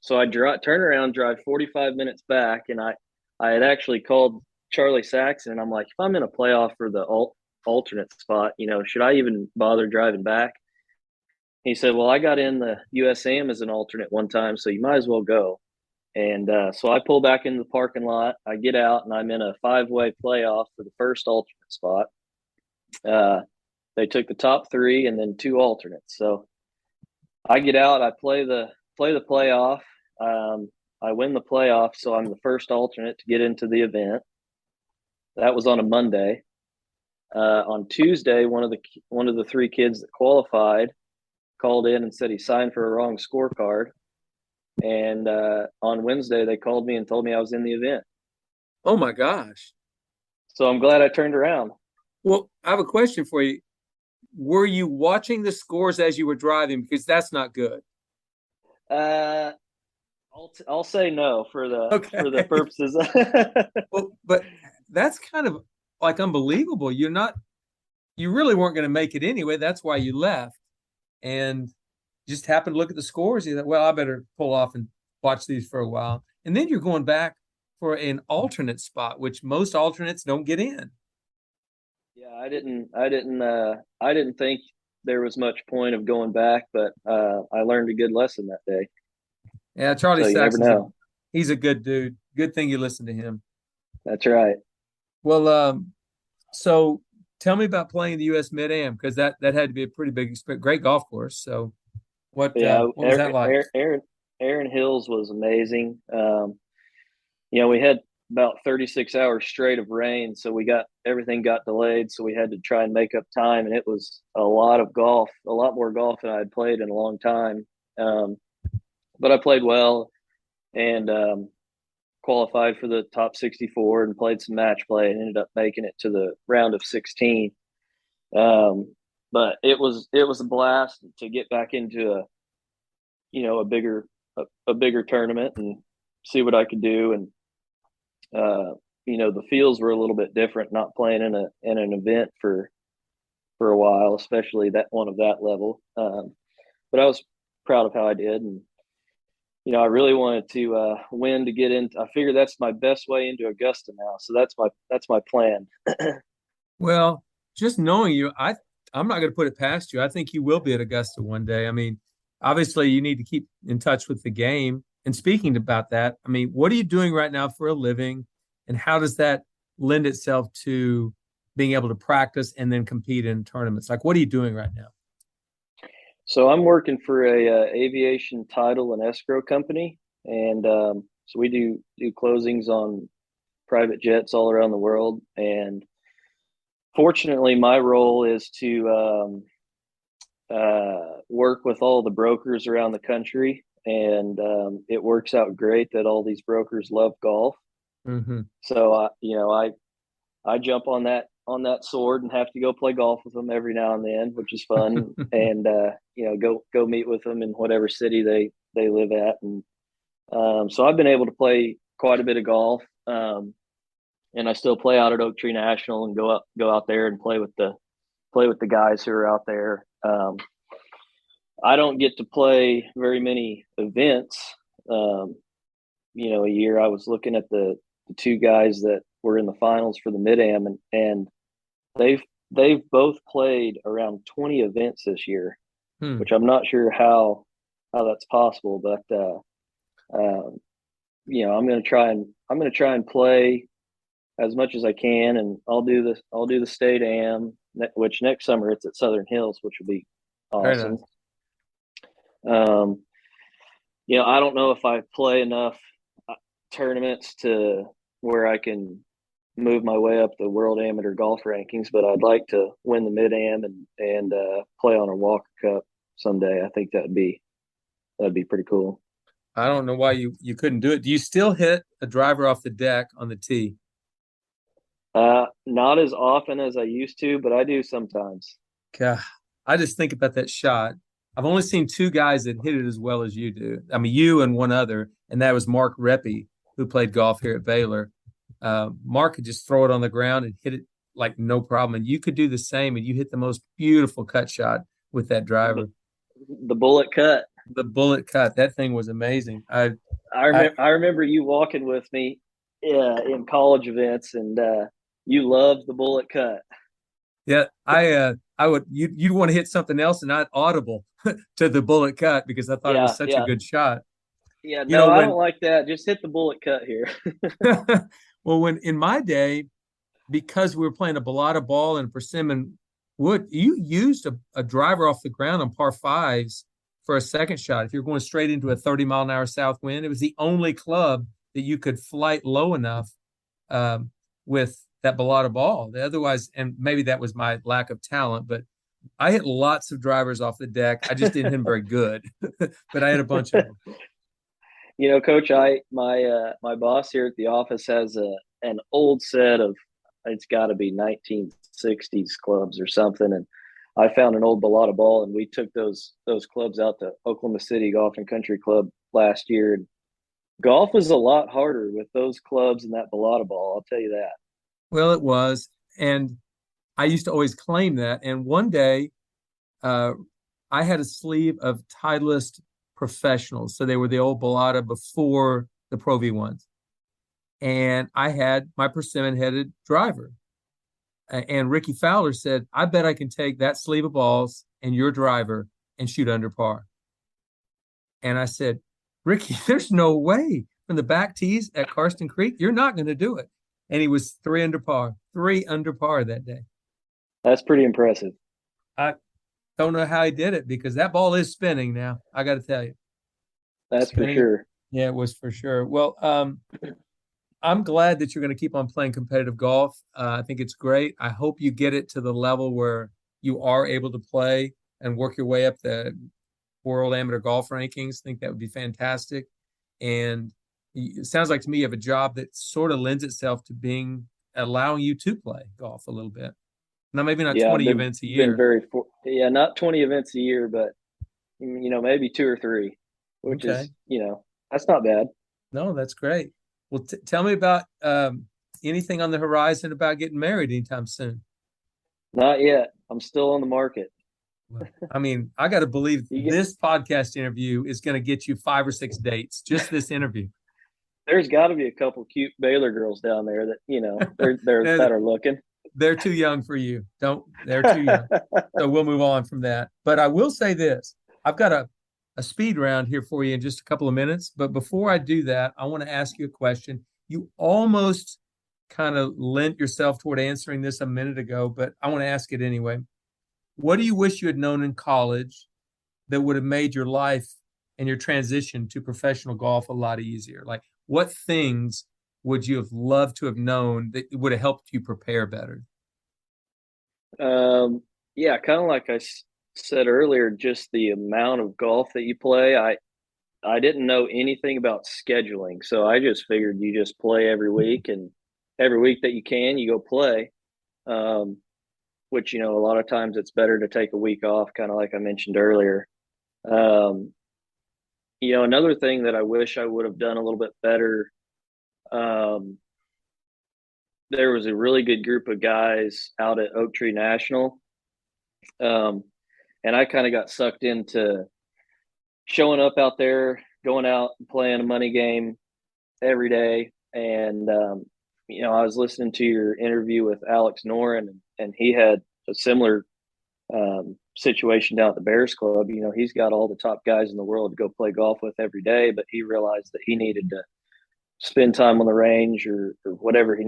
So I turn around, drive 45 minutes back, and I had actually called Charlie Saxon, and I'm like, if I'm in a playoff for the alternate spot, should I even bother driving back? He said, well, I got in the USAM as an alternate one time, so you might as well go. And so I pull back into the parking lot. I get out, and I'm in a 5-way playoff for the first alternate spot. They took the top 3 and then 2 alternates. So I get out. I play the playoff. I win the playoff, so I'm the first alternate to get into the event. That was on a Monday. On Tuesday, one of the 3 kids that qualified called in and said he signed for a wrong scorecard. And on Wednesday, they called me and told me I was in the event. Oh, my gosh. So I'm glad I turned around. Well, I have a question for you. Were you watching the scores as you were driving? Because that's not good. I'll say no for the purposes. Well, but that's kind of like unbelievable. You really weren't going to make it anyway. That's why you left. And just happened to look at the scores. You thought, well, I better pull off and watch these for a while. And then you're going back for an alternate spot, which most alternates don't get in. Yeah, I didn't think there was much point of going back, but I learned a good lesson that day. Yeah, Charlie So you never Sachs know. he's a good dude. Good thing you listened to him. That's right. Well, so tell me about playing the U.S. Mid-Am, because that had to be a pretty big experience. Great golf course. So Yeah, what was that like? Aaron Hills was amazing. You know, we had about 36 hours straight of rain, so everything got delayed. So we had to try and make up time, and it was a lot of golf, a lot more golf than I had played in a long time. Um, but I played well and qualified for the top 64 and played some match play and ended up making it to the round of 16. But it was a blast to get back into a bigger tournament and see what I could do. And the feels were a little bit different not playing in an event for a while, especially that one of that level. But I was proud of how I did, and I really wanted to win to get in. I figure that's my best way into Augusta now, so that's my plan. Well, just knowing you, I'm not going to put it past you. I think you will be at Augusta one day. I mean, obviously, you need to keep in touch with the game. And speaking about that, I mean, what are you doing right now for a living, and how does that lend itself to being able to practice and then compete in tournaments? Like, what are you doing right now? So I'm working for a aviation title and escrow company, and so we do closings on private jets all around the world. And fortunately, my role is to work with all the brokers around the country, and it works out great that all these brokers love golf. Mm-hmm. So I jump on that sword and have to go play golf with them every now and then, which is fun. And go meet with them in whatever city they live at. And so I've been able to play quite a bit of golf, and I still play out at Oak Tree National and go out there and play with the guys who are out there. I don't get to play very many events. A year I was looking at the two guys that were in the finals for the Mid-Am, and they've both played around 20 events this year, which I'm not sure how that's possible, but I'm going to try and play as much as I can, and I'll do the state am, which next summer it's at Southern Hills, which will be awesome. I don't know if I play enough tournaments to where I can move my way up the world amateur golf rankings, but I'd like to win the Mid-Am and play on a Walker Cup someday. I think that'd be pretty cool. I don't know why you couldn't do it. Do you still hit a driver off the deck on the tee? Not as often as I used to, but I do sometimes. God, I just think about that shot. I've only seen two guys that hit it as well as you do. I mean, you and one other, and that was Mark Reppy, who played golf here at Baylor. Mark could just throw it on the ground and hit it like no problem. And you could do the same, and you hit the most beautiful cut shot with that driver. The bullet cut. The bullet cut. That thing was amazing. I remember you walking with me in college events, and you loved the bullet cut. Yeah, I would you'd want to hit something else and not audible to the bullet cut because I thought it was such a good shot. Yeah, no, I don't like that. Just hit the bullet cut here. Well, when in my day, because we were playing a balata ball and persimmon wood, you used a driver off the ground on par fives for a second shot. If you're going straight into a 30-mile-an-hour south wind, it was the only club that you could flight low enough with that balata ball. Otherwise, and maybe that was my lack of talent, but I hit lots of drivers off the deck. I just didn't hit them very good, but I had a bunch of them. Coach, my boss here at the office has an old set of, it's got to be 1960s clubs or something, and I found an old balata ball, and we took those clubs out to Oklahoma City Golf and Country Club last year. And golf was a lot harder with those clubs and that balata ball. I'll tell you that. Well, it was, And I used to always claim that. And one day, I had a sleeve of Titleist Professionals. So they were the old Bellata before the Pro V1s. And I had my persimmon-headed driver. And Ricky Fowler said, I bet I can take that sleeve of balls and your driver and shoot under par. And I said, Ricky, there's no way. From the back tees at Karsten Creek, you're not going to do it. And he was 3 under par that day. That's pretty impressive. I don't know how he did it because that ball is spinning now. I got to tell you. That's spinning. For sure. Yeah, it was for sure. Well, I'm glad that you're going to keep on playing competitive golf. I think it's great. I hope you get it to the level where you are able to play and work your way up the World Amateur Golf Rankings. I think that would be fantastic. And it sounds like to me you have a job that sort of lends itself to allowing you to play golf a little bit. Now, maybe not 20 events a year. Not 20 events a year, but maybe 2 or 3, which is, that's not bad. No, that's great. Well, tell me about anything on the horizon about getting married anytime soon. Not yet. I'm still on the market. I mean, I got to believe this podcast interview is going to get you 5 or 6 dates. Just this interview. There's got to be a couple cute Baylor girls down there that they're that are looking. They're too young for you. They're too young. So we'll move on from that. But I will say this: I've got a speed round here for you in just a couple of minutes. But before I do that, I want to ask you a question. You almost kind of lent yourself toward answering this a minute ago, but I want to ask it anyway. What do you wish you had known in college that would have made your life and your transition to professional golf a lot easier? Like, what things would you have loved to have known that would have helped you prepare better? Yeah, kind of like I said earlier, just the amount of golf that you play. I didn't know anything about scheduling, so I just figured you just play every week, and every week that you can, you go play. Which, a lot of times it's better to take a week off, kind of like I mentioned earlier. Another thing that I wish I would have done a little bit better, there was a really good group of guys out at Oak Tree National. And I kind of got sucked into showing up out there, going out and playing a money game every day. And, I was listening to your interview with Alex Noren, and he had a similar situation down at the Bears Club. He's got all the top guys in the world to go play golf with every day, but he realized that he needed to spend time on the range or whatever he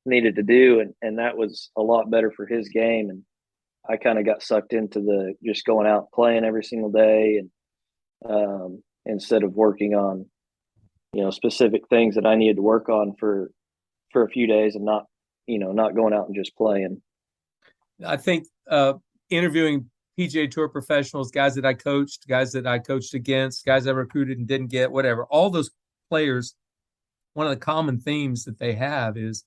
needed to do, and that was a lot better for his game. And I kind of got sucked into the just going out playing every single day, and instead of working on specific things that I needed to work on for a few days, and not going out and just playing. I think interviewing PGA Tour professionals, guys that I coached against, guys I recruited and didn't get, whatever, all those players, one of the common themes that they have is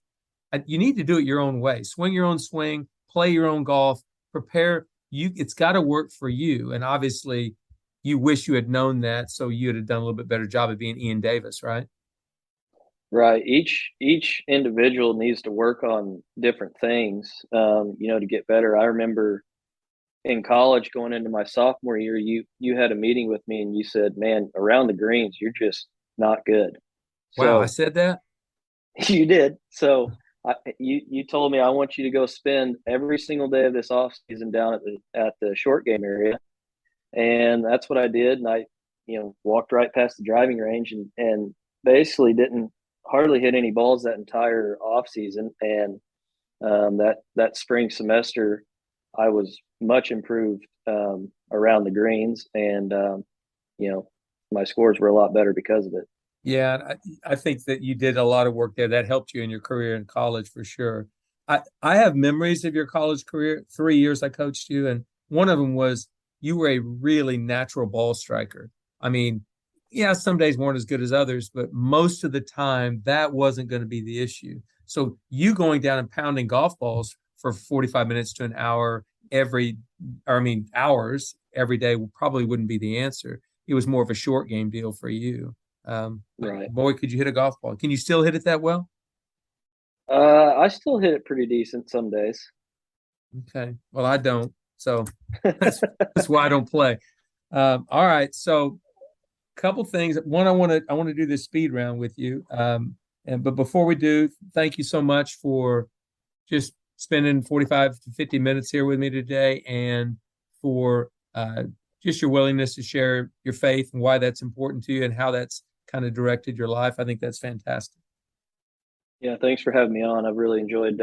you need to do it your own way. Swing your own swing, play your own golf, prepare. It's got to work for you. And obviously, you wish you had known that, so you would have done a little bit better job of being Ian Davis, right? Right. Each individual needs to work on different things, to get better. I remember in college going into my sophomore year, you had a meeting with me and you said, man, around the greens, you're just not good. Wow, I said that? You did. So you told me, I want you to go spend every single day of this off season down at the short game area. And that's what I did. And I, walked right past the driving range and basically didn't hardly hit any balls that entire off season. And that spring semester, I was much improved around the greens, and my scores were a lot better because of it. Yeah, I think that you did a lot of work there that helped you in your career in college for sure. I have memories of your college career. 3 years I coached you, and one of them was you were a really natural ball striker. I mean, yeah, some days weren't as good as others, but most of the time that wasn't going to be the issue. So you going down and pounding golf balls for 45 minutes to an hour hours every day probably wouldn't be the answer. It was more of a short game deal for you. Right. Boy, could you hit a golf ball. Can you still hit it that well? I still hit it pretty decent some days. Okay. Well, I don't. So that's why I don't play. All right. So couple things. One, I want to do this speed round with you. But before we do, thank you so much for just spending 45 to 50 minutes here with me today, and for just your willingness to share your faith and why that's important to you and how that's kind of directed your life. I think that's fantastic. Yeah, thanks for having me on. I've really enjoyed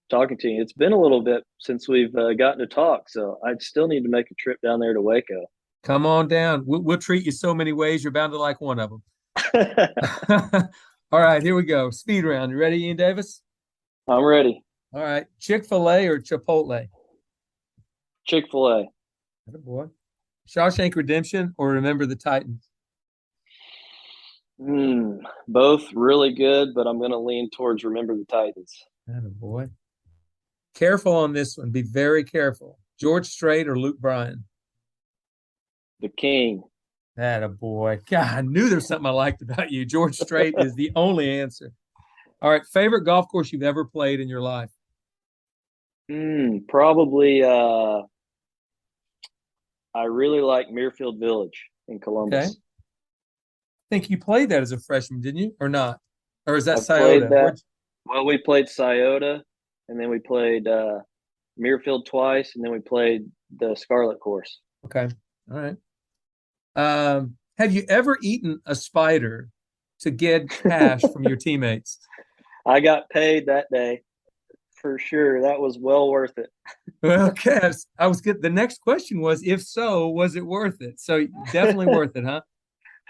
talking to you. It's been a little bit since we've gotten to talk, so I still need to make a trip down there to Waco. Come on down. We'll treat you so many ways. You're bound to like one of them. All right, here we go. Speed round. You ready, Ian Davis? I'm ready. All right. Chick-fil-A or Chipotle? Chick-fil-A. Atta boy. Shawshank Redemption or Remember the Titans? Both really good, but I'm going to lean towards Remember the Titans. Atta boy. Careful on this one. Be very careful. George Strait or Luke Bryan? The King. Atta boy. God, I knew there's something I liked about you. George Strait is the only answer. All right. Favorite golf course you've ever played in your life? Probably. I really like Muirfield Village in Okay. Columbus. I think you played that as a freshman, didn't you? Or not? Or is that I played Scioto? that. Well, we played Scioto, and then we played Muirfield twice, and then we played the Scarlet course. Okay. All right. Have you ever eaten a spider to get cash from your teammates? I got paid that day for sure. That was well worth it. Okay. I was good. The next question was, if so, was it worth it? So definitely worth it, huh?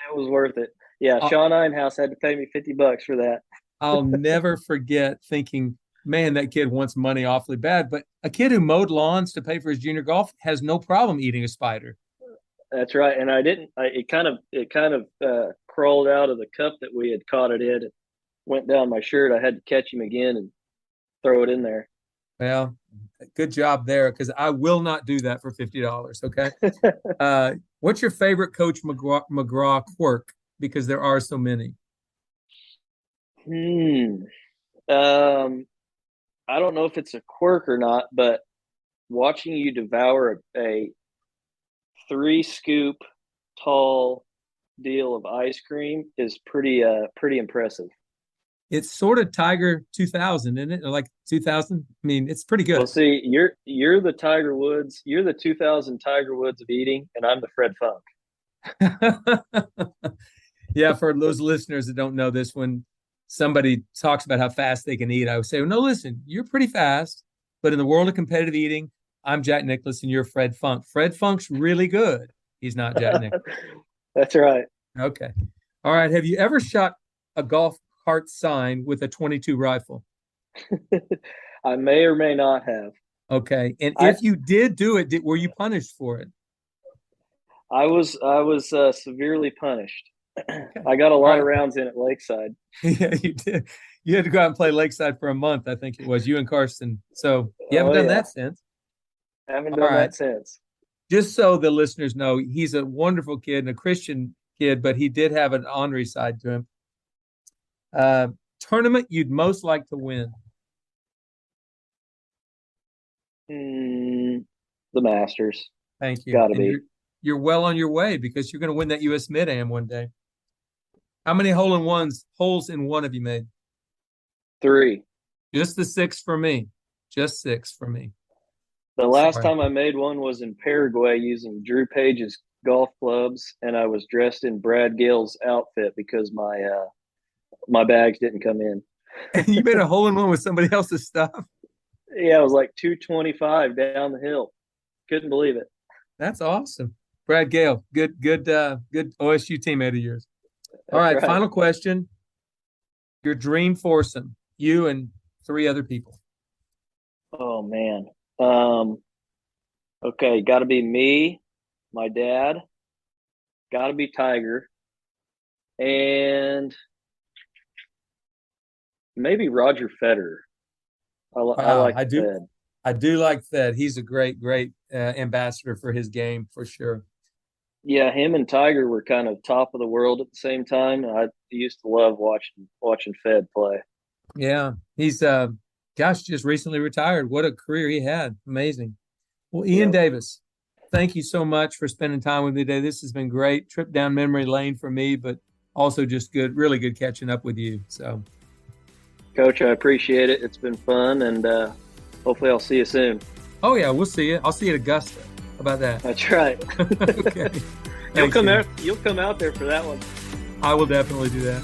It was worth it. Yeah, I'll, Sean Ironhouse had to pay me $50 for that. I'll never forget thinking, man, that kid wants money awfully bad. But a kid who mowed lawns to pay for his junior golf has no problem eating a spider. That's right. And I didn't. It kind of crawled out of the cup that we had caught it in. It went down my shirt. I had to catch him again and throw it in there. Well, good job there, because I will not do that for $50. Okay. What's your favorite Coach McGraw quirk? Because there are so many. Um, I don't know if it's a quirk or not, but watching you devour a 3 scoop tall deal of ice cream is pretty impressive. It's sort of Tiger 2000, isn't it? Or like 2000. I mean, it's pretty Well, good. see, you're the Tiger Woods. You're the 2000 Tiger Woods of eating, and I'm the Fred Funk. Yeah, for those listeners that don't know this, when somebody talks about how fast they can eat, I would say, well, no, listen, you're pretty fast, but in the world of competitive eating, I'm Jack Nicklaus and you're Fred Funk. Fred Funk's really good. He's not Jack Nicklaus. That's right. Okay. All right. Have you ever shot a golf cart sign with a 22 rifle? I may or may not have. Okay. And I if you did do it, were you punished for it? I was severely punished. Okay. I got a All lot of right. rounds in at Lakeside. Yeah, you did. You had to go out and play Lakeside for a month, I think it was, you and Carson. So you haven't Oh done yeah, that since. haven't All done right. that since. Just so the listeners know, he's a wonderful kid and a Christian kid, but he did have an ornery side to him. Uh, Tournament you'd most like to win? The Masters, Thank you. got to And be you're well on your way, because you're going to win that US Mid-Am one day. How many holes in one have you made? 3. Just the 6 for me. Just 6 for me. The last Sorry. time I made one was in Paraguay using Drew Page's golf clubs, and I was dressed in Brad Gill's outfit because my bags didn't come in. And you made a hole in one with somebody else's stuff? Yeah, it was like 225 down the hill. Couldn't believe it. That's awesome. Brad Gale, good OSU teammate of yours. All That's right, right. final question. Your dream foursome, you and 3 other people. Oh man. Okay, got to be me, my dad, got to be Tiger, and maybe Roger Federer. I Wow, like the Fed. I do like that. He's a great ambassador for his game for sure. Yeah, him and Tiger were kind of top of the world at the same time. I used to love watching Fed play. Yeah, he's gosh, just recently retired. What a career he had. Amazing. Well, Ian Yep. Davis, thank you so much for spending time with me today. This has been great. Trip down memory lane for me, but also just good, really good catching up with you. So, Coach, I appreciate it. It's been fun, and hopefully I'll see you soon. oh yeah, we'll see you. I'll see you at Augusta. How about that? That's right. Okay. You'll Thanks, Ian. you'll come out there for that one. I will definitely do that.